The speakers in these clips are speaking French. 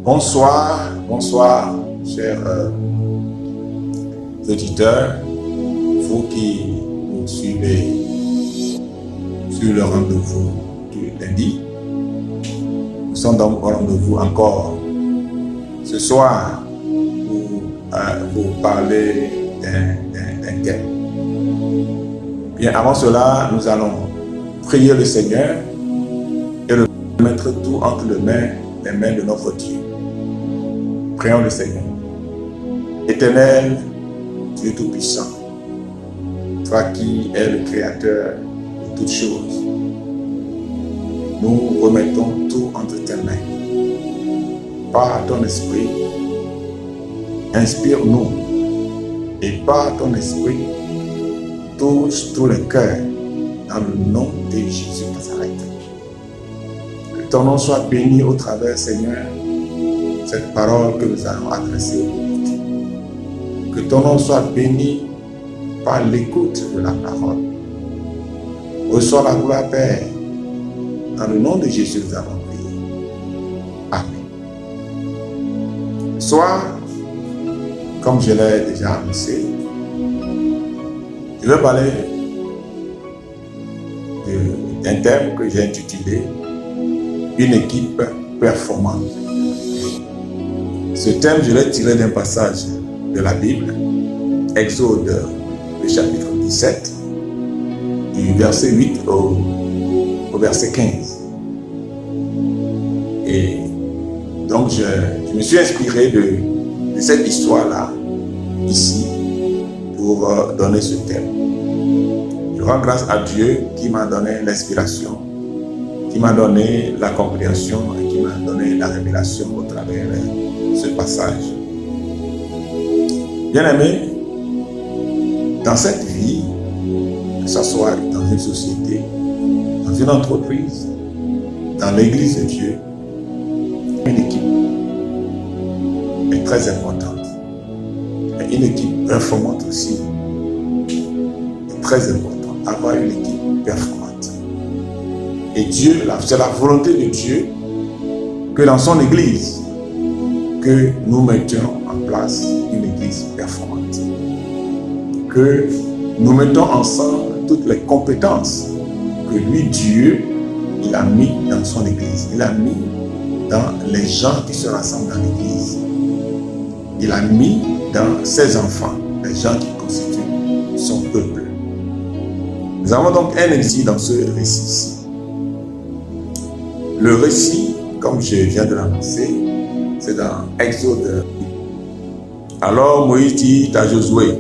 Bonsoir, bonsoir, chers auditeurs, vous qui nous suivez sur le rendez-vous du lundi. Nous sommes donc au rendez-vous encore ce soir pour vous parler d'un thème. Bien, avant cela, nous allons prier le Seigneur et le mettre tout entre les mains de notre Dieu. Prions le Seigneur. Éternel, Dieu Tout-Puissant, toi qui es le Créateur de toutes choses, nous remettons tout entre tes mains. Par ton esprit, inspire-nous et par ton esprit, touche tous les cœurs dans le nom de Jésus de Nazareth. Que ton nom soit béni au travers, Seigneur, cette parole que nous allons adresser au public. Que ton nom soit béni par l'écoute de la parole. Reçois la gloire, Père. Dans le nom de Jésus, nous avons prié. Amen. Ce soir, comme je l'ai déjà annoncé, je vais parler d'un thème que j'ai intitulé « Une équipe performante ». Ce thème, je l'ai tiré d'un passage de la Bible, Exode, le chapitre 17, du verset 8 au verset 15. Et donc, je me suis inspiré de cette histoire-là, ici, pour donner ce thème. Je rends grâce à Dieu qui m'a donné l'inspiration, qui m'a donné la compréhension et qui m'a donné la révélation au travers ce passage. Bien-aimés, dans cette vie, que ce soit dans une société, dans une entreprise, dans l'église de Dieu, une équipe est très importante. Et une équipe performante aussi est très importante. Avoir une équipe performante. Et Dieu, c'est la volonté de Dieu que dans son église, que nous mettions en place une église performante. Que nous mettons ensemble toutes les compétences que lui, Dieu, il a mis dans son église. Il a mis dans les gens qui se rassemblent dans l'église. Il a mis dans ses enfants, les gens qui constituent son peuple. Nous avons donc un récit dans ce récit-ci. Le récit, comme je viens de l'annoncer, c'est dans Exode. Alors Moïse dit à Josué,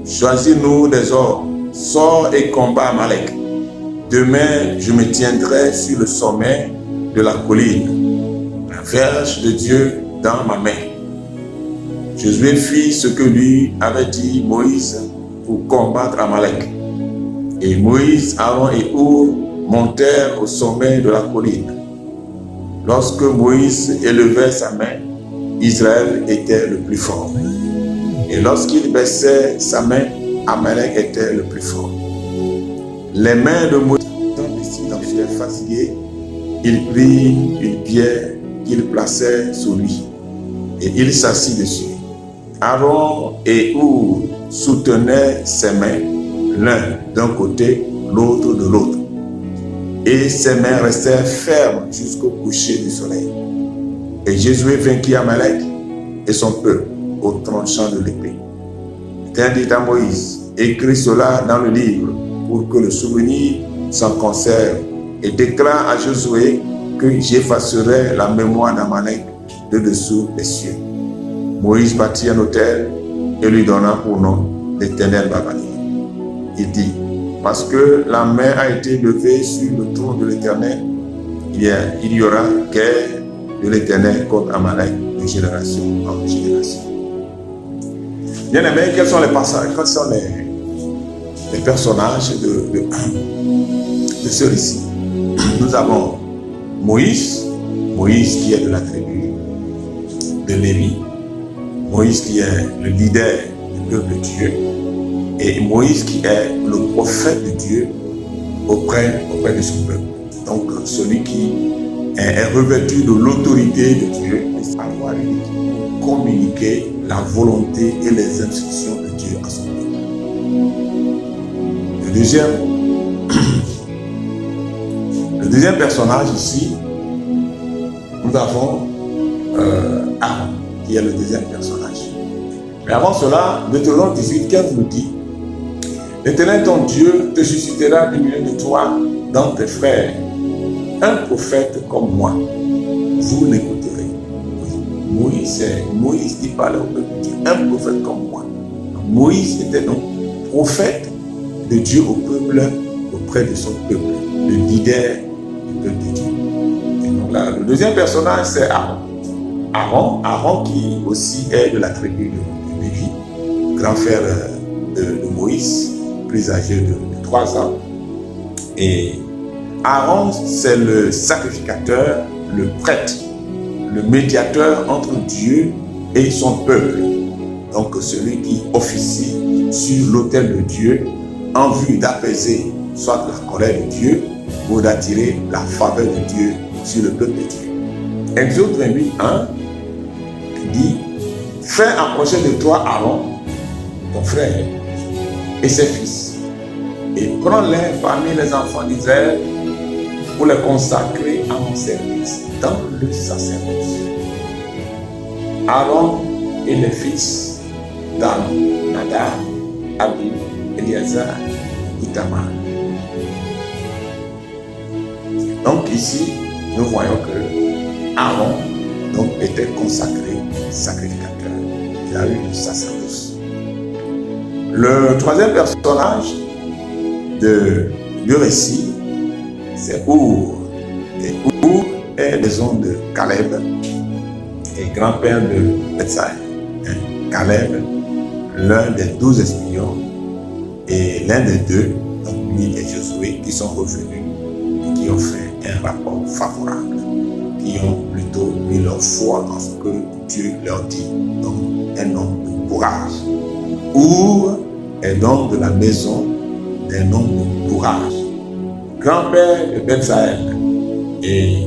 choisis-nous des hommes, sors et combat Amalek. Demain, je me tiendrai sur le sommet de la colline, la verge de Dieu dans ma main. Josué fit ce que lui avait dit Moïse pour combattre Amalek. Et Moïse, Aaron et Our montèrent au sommet de la colline. Lorsque Moïse élevait sa main, Israël était le plus fort. Et lorsqu'il baissait sa main, Amalek était le plus fort. Les mains de Moïse étaient fatiguées. Il prit une pierre qu'il plaçait sur lui et il s'assit dessus. Aaron et Our soutenaient ses mains, l'un d'un côté, l'autre de l'autre. Et ses mains restèrent fermes jusqu'au coucher du soleil. Et Josué vainquit Amalek et son peuple au tranchant de l'épée. L'Éternel dit à Moïse, écris cela dans le livre pour que le souvenir s'en conserve et déclare à Josué que j'effacerai la mémoire d'Amalek de dessous des cieux. Moïse bâtit un autel et lui donna pour nom l'Éternel va bénir. Il dit, parce que la main a été levée sur le trône de l'Éternel, il y aura guerre de l'Éternel contre Amalek de génération en génération. Bien aimé, quels sont les passages, quels sont les personnages de ce récit? Nous avons Moïse qui est de la tribu de Lévi, Moïse qui est le leader du peuple de Dieu, et Moïse qui est le prophète de Dieu auprès de son peuple. Donc celui qui est revêtu de l'autorité de Dieu. lui dit, pour communiquer la volonté et les instructions de Dieu à son peuple. Le deuxième personnage ici, nous avons Aaron, qui est le deuxième personnage. Mais avant cela, Deutéronome 18:15 nous dit, l'Éternel ton Dieu te suscitera du milieu de toi, dans tes frères, un prophète comme moi. Vous l'écouterez. Moïse dit parlait au peuple de Dieu, un prophète comme moi. Moïse était donc prophète de Dieu au peuple, auprès de son peuple, le leader du peuple de Dieu. Et donc là, le deuxième personnage, c'est Aaron. Aaron qui aussi est de la tribu de Lévi, grand frère de Moïse, plus âgé de 3 ans. Et Aaron, c'est le sacrificateur, le prêtre, le médiateur entre Dieu et son peuple. Donc celui qui officie sur l'autel de Dieu en vue d'apaiser soit la colère de Dieu ou d'attirer la faveur de Dieu sur le peuple de Dieu. Exode 28:1 dit, fais approcher de toi Aaron, ton frère, et ses fils, et prends-les parmi les enfants d'Israël pour les consacrer à mon service dans le sacerdoce. Aaron et les fils d'Aaron, Nadab, Abihu, Éléazar, Ithamar. Donc ici, nous voyons que Aaron donc, était consacré sacrificateur. Il a eu le sacerdoce. Le troisième personnage du récit, c'est Our. Et Our est le nom de Caleb et grand-père de Bethsaï. Caleb, l'un des 12 espions, et l'un des deux, donc lui et Josué, qui sont revenus et qui ont fait un rapport favorable, qui ont plutôt mis leur foi en ce que Dieu leur dit. Donc, un homme de courage. Our est donc de la maison d'un homme de courage. Grand-père de Bethsaï. Et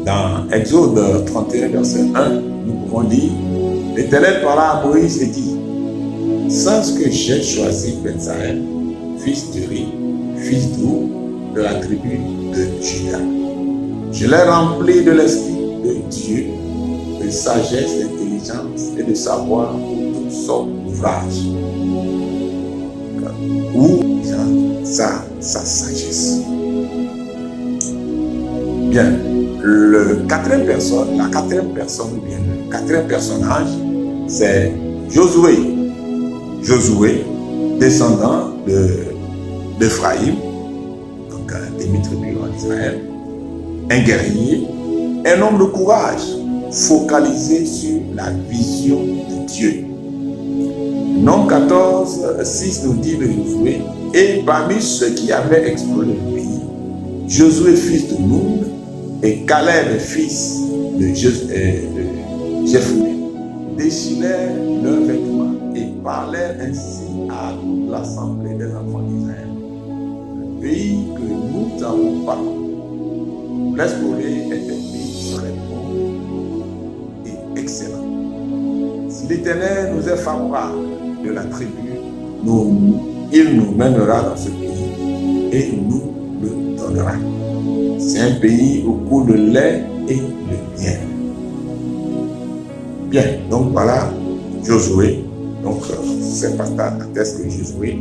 dans Exode 31, verset 1, nous pouvons lire, l'Éternel parla à Moïse et dit, sans que j'ai choisi Bethsaï, fils de Ri, fils d'Our, de la tribu de Juda. Je l'ai rempli de l'esprit de Dieu, de sagesse, d'intelligence et de savoir pour toutes sortes d'ouvrages. Où sa sagesse. Bien, la quatrième personnage, c'est Josué. Josué, descendant d'Ephraïm, donc des tribus en Israël, un guerrier, un homme de courage, focalisé sur la vision de Dieu. Nombre 14, 6 nous dit de Josué, et parmi ceux qui avaient exploré le pays, Josué fils de Nun et Caleb fils de Jephné déchirèrent leurs vêtements et parlèrent ainsi à toute l'assemblée des enfants d'Israël. Le pays que nous avons parcouru, l'explorer est un pays très bon et excellent. Si l'Éternel nous est favorable de la tribu, il nous mènera dans ce pays et nous le donnera. C'est un pays où coule le lait et le miel. Bien, donc voilà Josué. Donc c'est pasteur atteste que Josué,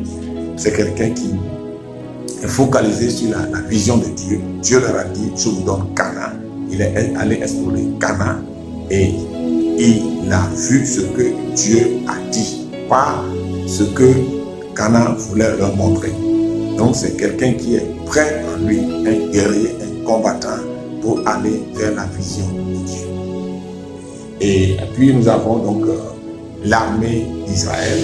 c'est quelqu'un qui est focalisé sur la vision de Dieu. Dieu leur a dit, je vous donne Canaan. Il est allé explorer Canaan et il a vu ce que Dieu a dit, pas ce que Canaan voulait leur montrer. Donc c'est quelqu'un qui est prêt en lui, un guerrier, un combattant pour aller vers la vision de Dieu. Et puis nous avons donc l'armée d'Israël,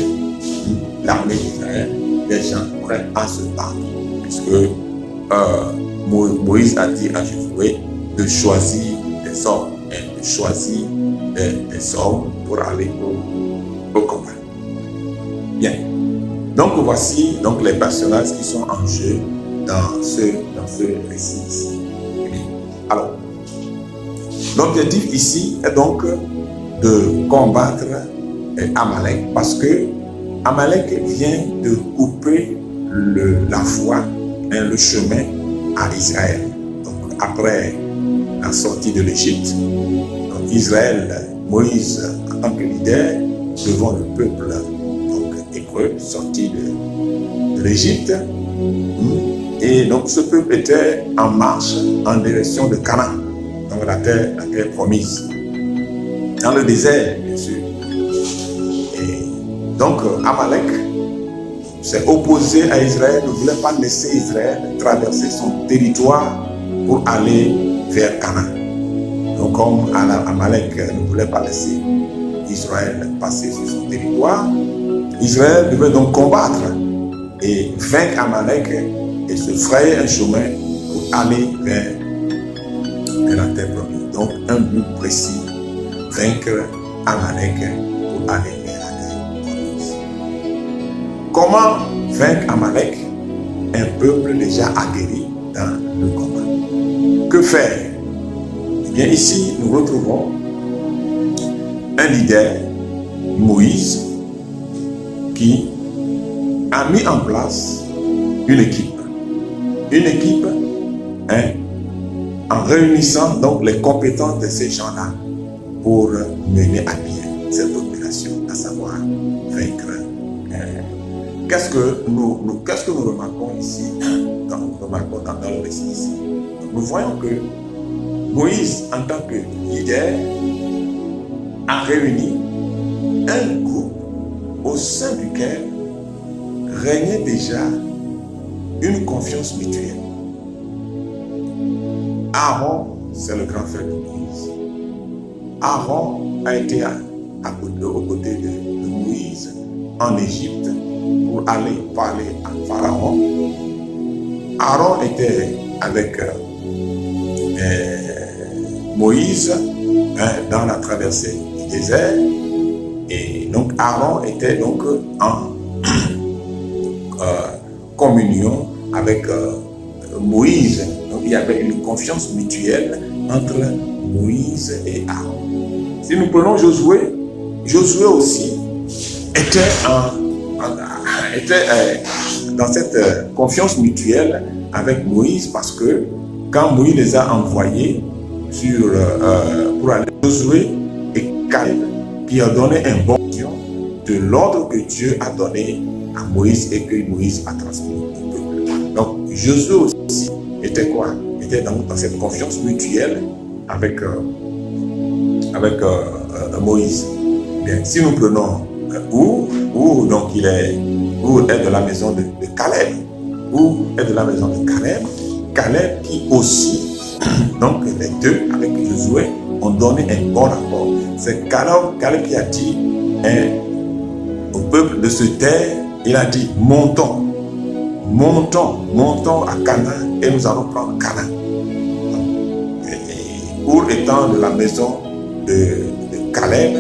des gens prêts à se battre, puisque Moïse a dit à Josué de choisir des hommes, de choisir des hommes pour aller au combat. Bien. Donc voici donc les personnages qui sont en jeu dans ce récit. Alors, L'objectif ici est donc de combattre Amalek parce que Amalek vient de couper la voie, le chemin à Israël. Donc après la sortie de l'Égypte, Israël, Moïse en tant que leader devant le peuple hébreu sorti de l'Égypte. Et donc ce peuple était en marche en direction de Canaan, donc la terre promise, dans le désert bien sûr. Et donc Amalek s'est opposé à Israël, ne voulait pas laisser Israël traverser son territoire pour aller vers Canaan. Donc comme Amalek ne voulait pas laisser Israël passer sur son territoire, Israël devait donc combattre et vaincre Amalek et se frayer un chemin pour aller vers la terre promise. Donc un but précis, vaincre Amalek pour aller vers la terre promise. Comment vaincre Amalek? Un peuple déjà aguerri dans le combat. Que faire? Eh bien ici, nous retrouvons un leader, Moïse, qui a mis en place une équipe en réunissant donc les compétences de ces gens-là pour mener à bien cette opération, à savoir vaincre. Qu'est-ce que nous remarquons ici, dans le récit ici? Nous voyons que Moïse, en tant que leader, a réuni un groupe au sein duquel régnait déjà une confiance mutuelle. Aaron, c'est le grand frère de Moïse. Aaron a été aux côtés de Moïse en Égypte pour aller parler à Pharaon. Aaron était avec Moïse dans la traversée du désert. Et donc Aaron était donc en communion avec Moïse. Donc il y avait une confiance mutuelle entre Moïse et Aaron. Si nous prenons Josué, Josué aussi était dans cette confiance mutuelle avec Moïse parce que quand Moïse les a envoyés pour aller, Josué et Caleb qui a donné un bon de l'ordre que Dieu a donné à Moïse et que Moïse a transmis au peuple. Donc Josué aussi était quoi? Était dans cette confiance mutuelle avec Moïse. Bien, si nous prenons donc Our est de la maison de Caleb. Our est de la maison de Caleb. Caleb qui aussi, donc les deux avec Josué, ont donné un bon rapport. C'est Caleb qui a dit au peuple de se taire, il a dit montons à Canaan et nous allons prendre Canaan. Our étant de la maison de Caleb,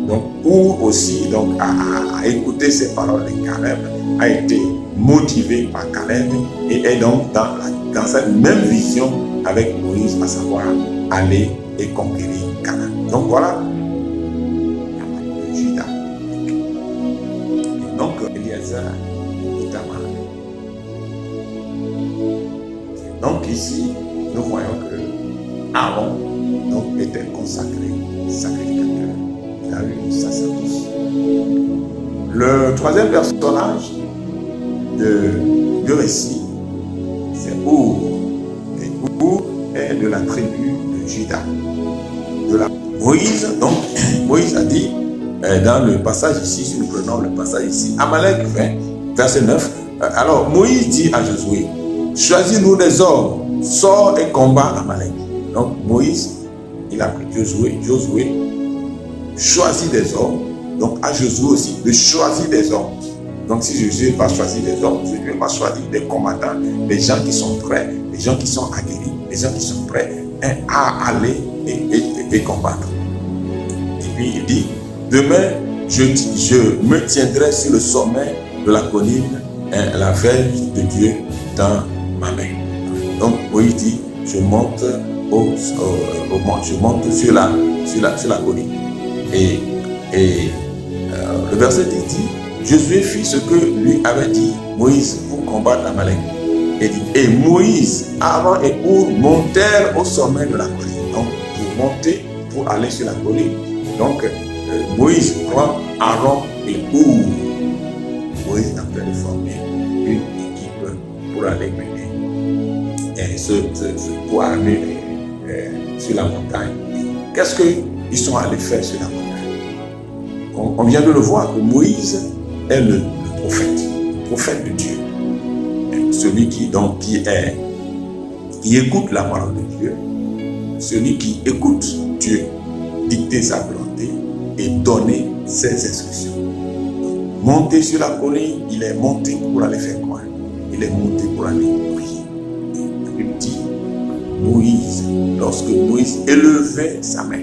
donc Our aussi donc, a écouté ces paroles de Caleb, a été motivé par Caleb et est donc dans cette même vision avec Moïse, à savoir aller et conquérir Canaan. Donc voilà Juda. Et donc Eliezer est Tamar. Donc ici, nous voyons que Aaron donc, était consacré, sacrificateur. Il a eu une sacerdoce. Le troisième personnage du récit, c'est Our. Et Our est de la tribu de Juda. Moïse, donc, Moïse a dit, dans le passage ici, si nous prenons le passage ici, Amalek 20, verset 9, alors Moïse dit à Josué, choisis-nous des hommes, sors et combat Amalek. Donc Moïse, il a pris Josué, choisit des hommes, donc à Josué aussi de choisir des hommes. Donc si Josué va choisir des hommes, Josué va choisir des combattants, des gens qui sont prêts, des gens qui sont aguerris, des gens qui sont prêts à aller et combattre. Et puis il dit, demain je me tiendrai sur le sommet de la colline, la verge de Dieu dans ma main. Donc Moïse dit, je monte je monte sur la colline. Et le verset dit, Josué fit ce que lui avait dit Moïse pour combattre Amalek. Et Moïse, Aaron et Our montèrent au sommet de la colline. Donc, pour monter, pour aller sur la colline. Donc, Moïse prend Aaron et Our. Moïse est en train de former une équipe pour aller mener pour aller sur la montagne. Qu'est-ce qu'ils sont allés faire sur la montagne? On vient de le voir que Moïse est le prophète de Dieu. Celui qui écoute la parole de Dieu, celui qui écoute Dieu dicter sa volonté et donner ses instructions. Monter sur la colline, il est monté pour aller faire quoi? Il est monté pour aller prier. Il dit, Moïse, lorsque Moïse élevait sa main,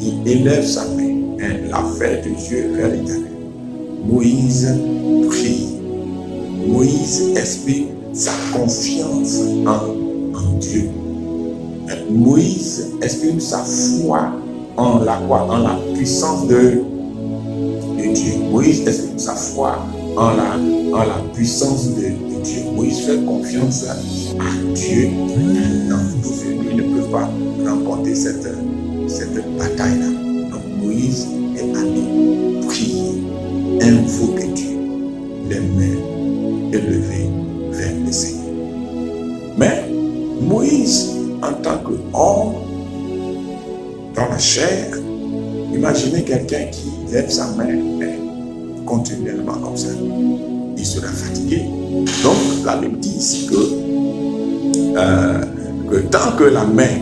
il élève sa main, l'affaire de Dieu vers l'Éternel. Moïse prie. Moïse exprime sa confiance en Dieu. Moïse exprime sa foi en la puissance de Dieu. Moïse exprime sa foi en la puissance de Dieu. Moïse fait confiance à Dieu. Il ne peut pas remporter cette bataille-là. Donc Moïse est allé prier, invoquer Dieu, les mains élevées vers le Seigneur. Mais Moïse, en tant qu'homme, dans la chair, imaginez quelqu'un qui lève sa main continuellement comme ça. Il sera fatigué. Donc, la Bible dit ici que tant que la main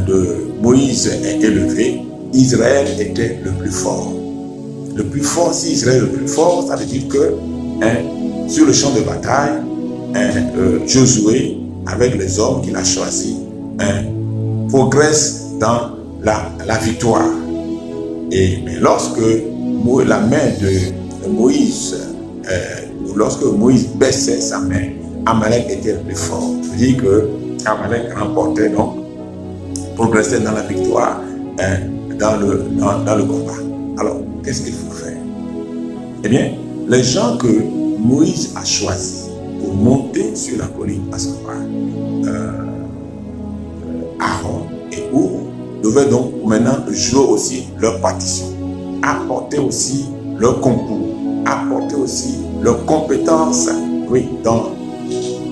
de Moïse est élevée, Israël était le plus fort. Le plus fort, si Israël est le plus fort, ça veut dire que sur le champ de bataille, Josué, avec les hommes qu'il a choisis, progresse dans la victoire. Mais lorsque la main de Moïse, lorsque Moïse baissait sa main, Amalek était le plus fort. Ça veut dire que Amalek remportait, donc, progressait dans la victoire, dans le combat. Alors, qu'est-ce qu'il faut faire? Eh bien, les gens que Moïse a choisis pour monter sur la colline, à savoir Aaron et Our, devaient donc maintenant jouer aussi leur partition, apporter aussi leur concours, apporter aussi leurs compétences,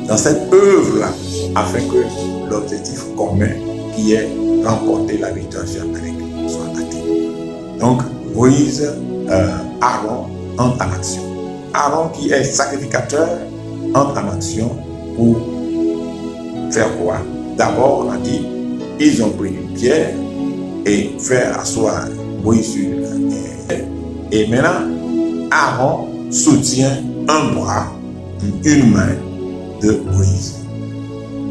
dans cette œuvre-là, afin que l'objectif commun qui est remporter la victoire sur Amalek soit atteint. Donc, Moïse, Aaron entre en action. Aaron, qui est sacrificateur, entre en action pour faire quoi? D'abord, on a dit, ils ont pris une pierre et fait asseoir Moïse sur la terre. Et maintenant, Aaron soutient un bras, une main de Moïse.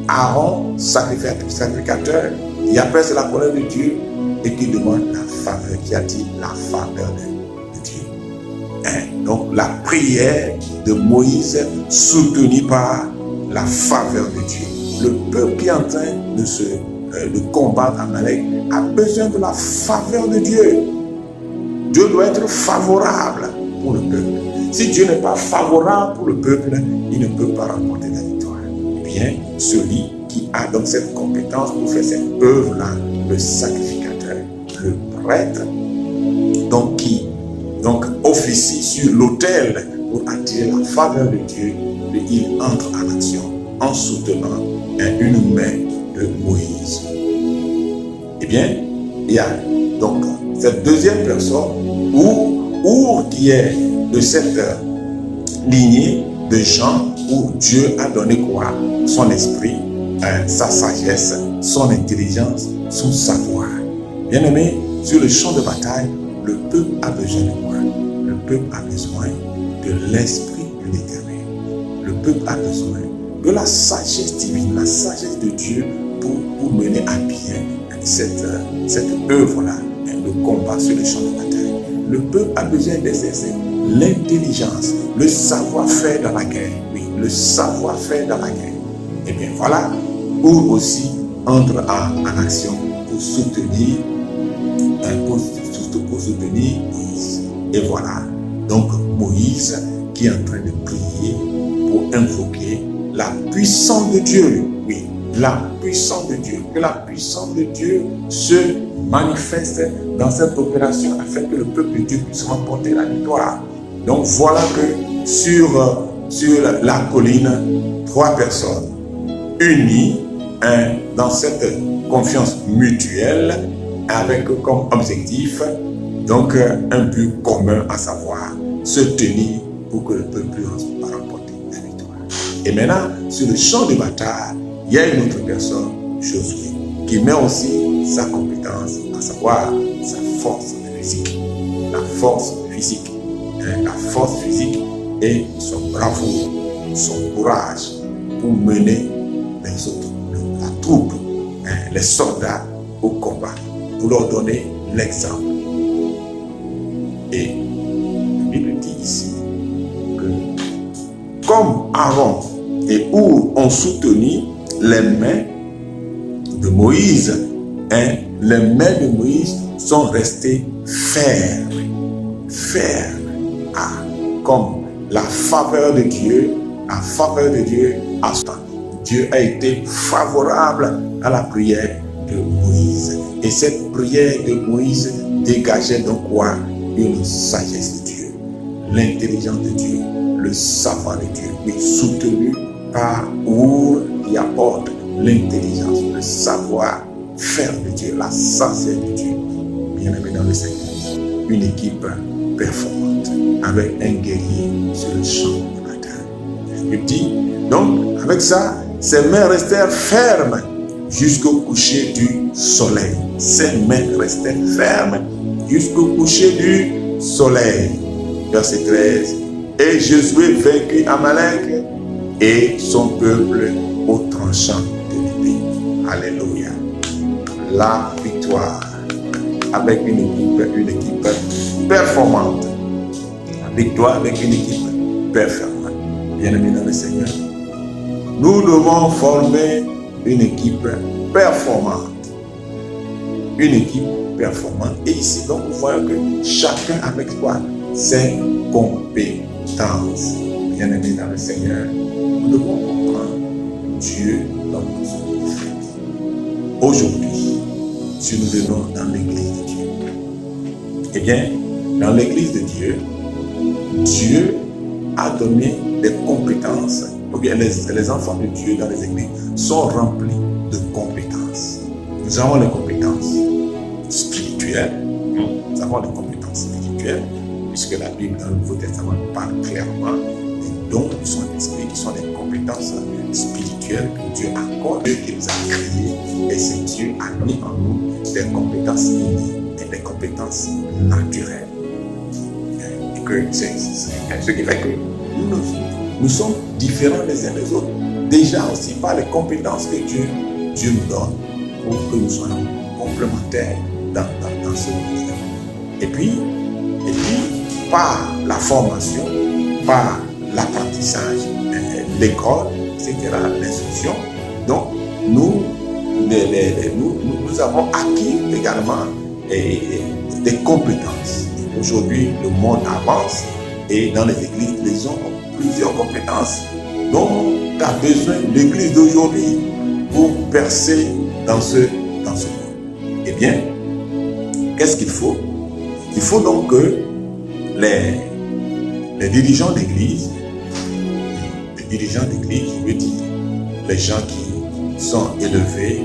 Aaron, sacrificateur, il appelle la colère de Dieu et qui demande la faveur, qui a dit la faveur de Dieu. Donc la prière de Moïse soutenue par la faveur de Dieu. Le peuple qui est en train de combattre Amalek a besoin de la faveur de Dieu. Dieu doit être favorable pour le peuple. Si Dieu n'est pas favorable pour le peuple, il ne peut pas remporter la victoire. Eh bien, celui qui a donc cette compétence pour faire cette œuvre-là, le sacrificateur, le prêtre, donc qui officie sur l'autel pour attirer la faveur de Dieu, il entre en action en soutenant une main de Moïse. Eh bien, il y a donc cette deuxième personne, Our, qui est de cette lignée de gens où Dieu a donné quoi? Son esprit, sa sagesse, son intelligence, son savoir. Bien aimé, sur le champ de bataille, le peuple a besoin de quoi? Le peuple a besoin de l'esprit de l'Éternel. Le peuple a besoin de la sagesse divine, la sagesse de Dieu pour mener à bien cette œuvre-là, le combat sur le champ de bataille. Le peuple a besoin d'exercer l'intelligence, le savoir-faire dans la guerre. Oui, le savoir-faire dans la guerre. Eh bien voilà, où aussi entre en action pour soutenir Moïse. Et voilà, donc Moïse qui est en train de prier pour invoquer la puissance de Dieu. Oui, la puissance de Dieu. Que la puissance de Dieu se manifeste dans cette opération afin que le peuple de Dieu puisse remporter la victoire. Donc voilà que sur la colline, 3 personnes unies dans cette confiance mutuelle avec comme objectif donc un but commun, à savoir se tenir pour que le peuple puisse remporter la victoire. Et maintenant, sur le champ de bataille, il y a une autre personne, Josué, qui met aussi sa compétence, à savoir sa force physique. La force physique. La force physique et son bravoure, son courage pour mener les autres, la troupe, les soldats au combat, pour leur donner l'exemple. Et la Bible dit ici que comme Aaron et Hur ont soutenu les mains de Moïse, les mains de Moïse sont restées fermes. Comme la faveur de Dieu a Dieu a été favorable à la prière de Moïse. Et cette prière de Moïse dégageait donc quoi? Une sagesse de Dieu, l'intelligence de Dieu, le savoir de Dieu, oui, soutenu par Hur qui apporte l'intelligence, le savoir-faire de Dieu, la sagesse de Dieu. Bien-aimé dans le Seigneur, une équipe performante avec un guerrier sur le champ de bataille. Il dit, donc, avec ça, ses mains restèrent fermes jusqu'au coucher du soleil. Ses mains restèrent fermes jusqu'au coucher du soleil. Verset 13. Et Josué vainquit Amalek et son peuple au tranchant de l'épée. Alléluia. La victoire avec une équipe performante. La victoire avec une équipe performante. Bien-aimés dans le Seigneur, nous devons former une équipe performante. Une équipe performante. Et ici, donc, vous voyez que chacun avec quoi? Ses compétences. Bien-aimés dans le Seigneur, nous devons comprendre Dieu dans notre vie. Aujourd'hui, si nous venons dans l'église de Dieu, eh bien, dans l'église de Dieu, Dieu a donné des compétences. Ou bien les enfants de Dieu dans les églises sont remplis de compétences. Nous avons les compétences spirituelles. Nous avons les compétences spirituelles, puisque la Bible dans le Nouveau Testament parle clairement des dons du Saint-Esprit qui sont des compétences spirituelles que Dieu accorde, Dieu qui nous a créés, et c'est Dieu a mis en nous des compétences innées et des compétences naturelles. Et que c'est ce qui fait que nous sommes différents les uns des autres. Déjà aussi par les compétences que Dieu nous donne pour que nous soyons complémentaires dans ce monde. Et puis, par la formation, par l'apprentissage, l'école, etc., l'instruction, donc nous avons acquis également des compétences. Aujourd'hui, le monde avance et dans les églises, les gens ont plusieurs compétences dont a besoin l'église d'aujourd'hui pour percer dans ce monde. Eh bien, qu'est-ce qu'il faut? Il faut donc que les dirigeants d'église, je veux dire, les gens qui sont élevés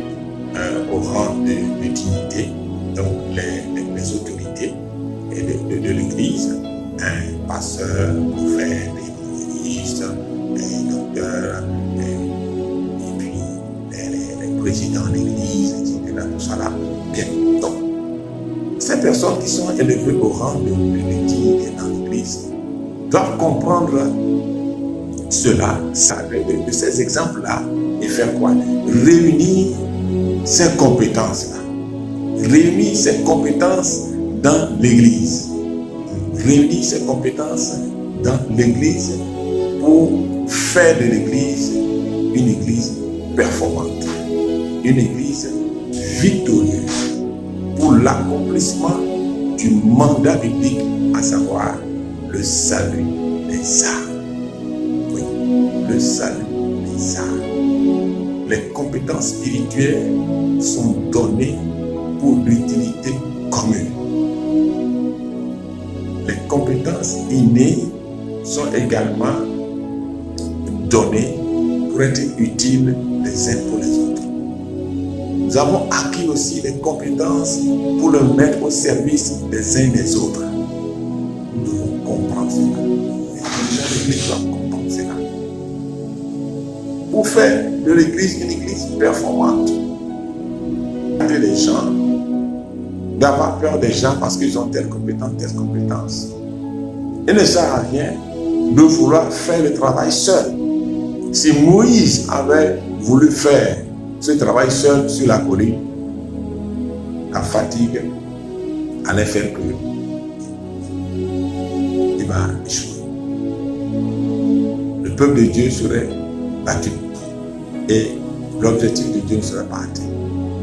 au rang de dignité, donc les autorités de l'église, pasteurs, prophètes, évangélistes, docteurs, et puis les présidents d'église, etc. Tout ça là. Bien. Donc, ces personnes qui sont élevées au rang de dignité dans l'église doivent comprendre cela, de ces exemples-là, et faire quoi? Réunir ces compétences-là. Réunir ces compétences dans l'église. Réunir ces compétences dans l'église pour faire de l'église une église performante. une église victorieuse pour l'accomplissement du mandat biblique, à savoir le salut des âmes. Oui, le salut des âmes. Les compétences spirituelles sont données pour l'utilité commune. Les compétences innées sont également données pour être utiles les uns pour les autres. Nous avons acquis aussi des compétences pour le mettre au service des uns des autres. Nous devons comprendre cela. L'Église doit comprendre cela. Pour faire de l'Église une Église performante, les gens, d'avoir peur des gens parce qu'ils ont telle compétence, telle compétence. Il ne sert à rien de vouloir faire le travail seul. Si Moïse avait voulu faire ce travail seul sur la colline, la fatigue allait faire que il va échouer. Le peuple de Dieu serait battu et l'objectif de Dieu ne serait pas atteint.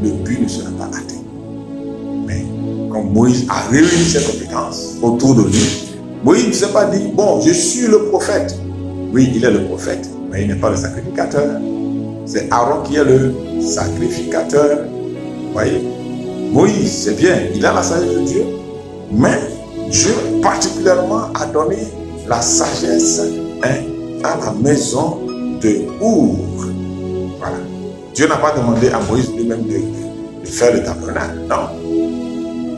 Le but ne sera pas atteint. Mais comme Moïse a réuni ses compétences autour de lui, Moïse ne s'est pas dit, bon, je suis le prophète. Oui, il est le prophète, mais il n'est pas le sacrificateur. C'est Aaron qui est le sacrificateur. Vous voyez, Moïse, c'est bien, il a la sagesse de Dieu, mais Dieu particulièrement a donné la sagesse à la maison de Our. Voilà. Dieu n'a pas demandé à Moïse lui-même de faire le tabernacle. Non.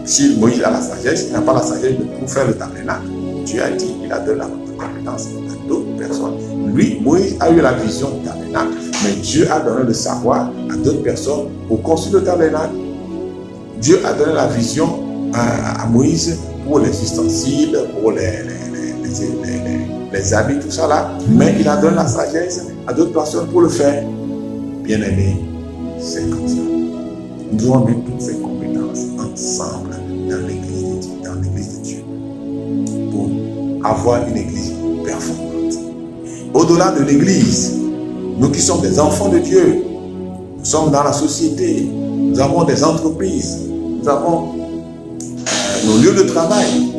Si Moïse a la sagesse, il n'a pas la sagesse pour faire le tabernacle. Dieu a dit, il a donné la compétence à d'autres personnes. Lui, Moïse a eu la vision du tabernacle, mais Dieu a donné le savoir à d'autres personnes pour construire le tabernacle. Dieu a donné la vision à Moïse pour les ustensiles, pour les habits, tout ça là, mais il a donné la sagesse à d'autres personnes pour le faire. Bien-aimé, c'est comme ça. Nous devons mettre toutes ces compétences ensemble dans l'église de Dieu pour avoir une église performante. Au-delà de l'église, nous qui sommes des enfants de Dieu, nous sommes dans la société, nous avons des entreprises, nous avons nos lieux de travail.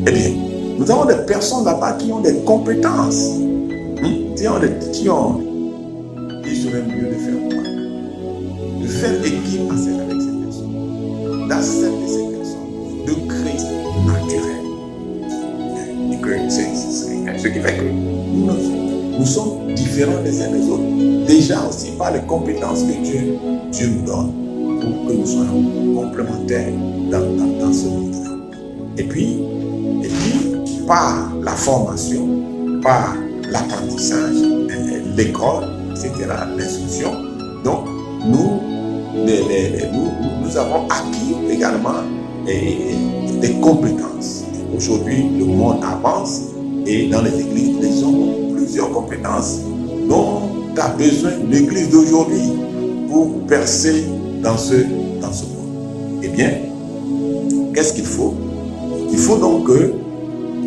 Eh bien, nous avons des personnes là-bas qui ont des compétences, il serait mieux de faire quoi? De faire équipe avec ces personnes, d'accepter ces personnes, de créer naturel. Ce qui fait que nous sommes différents les uns des autres. Déjà aussi par les compétences que Dieu nous donne pour que nous soyons complémentaires dans ce monde-là. Et puis, par la formation, par l'apprentissage, l'école, etc., l'instruction, donc nous avons acquis également des compétences. Aujourd'hui, le monde avance et dans les églises, les gens ont plusieurs compétences dont a besoin l'église d'aujourd'hui pour percer dans ce monde. Eh bien, qu'est-ce qu'il faut? Il faut donc que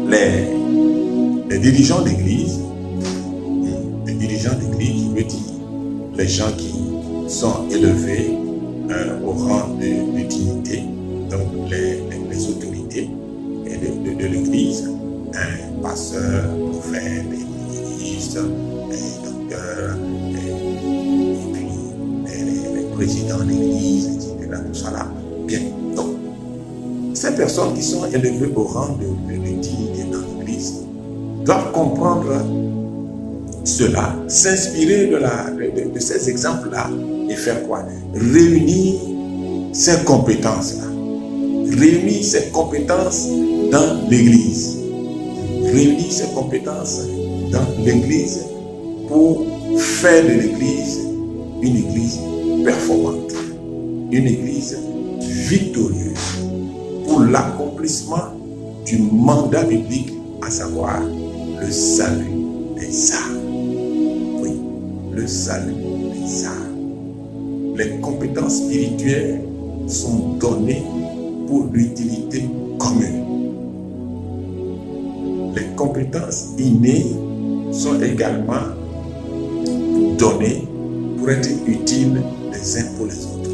les dirigeants d'église, je veux dire, les gens qui sont élevés au rang de dignité, donc les autorités de l'église, pasteurs, prophètes, ministres, docteurs, et puis les présidents d'église, etc., tout ça là. Bien, donc, ces personnes qui sont élevées au rang de dignité dans l'église doivent comprendre cela, s'inspirer de ces exemples-là et faire quoi? Réunir ces compétences-là. Réunir ces compétences dans l'église. Réunir ces compétences dans l'église pour faire de l'église une église performante, une église victorieuse pour l'accomplissement du mandat biblique, à savoir le salut des âmes. Oui, le salut des âmes. Les compétences spirituelles sont données pour l'utilité commune. Les compétences innées sont également données pour être utiles les uns pour les autres.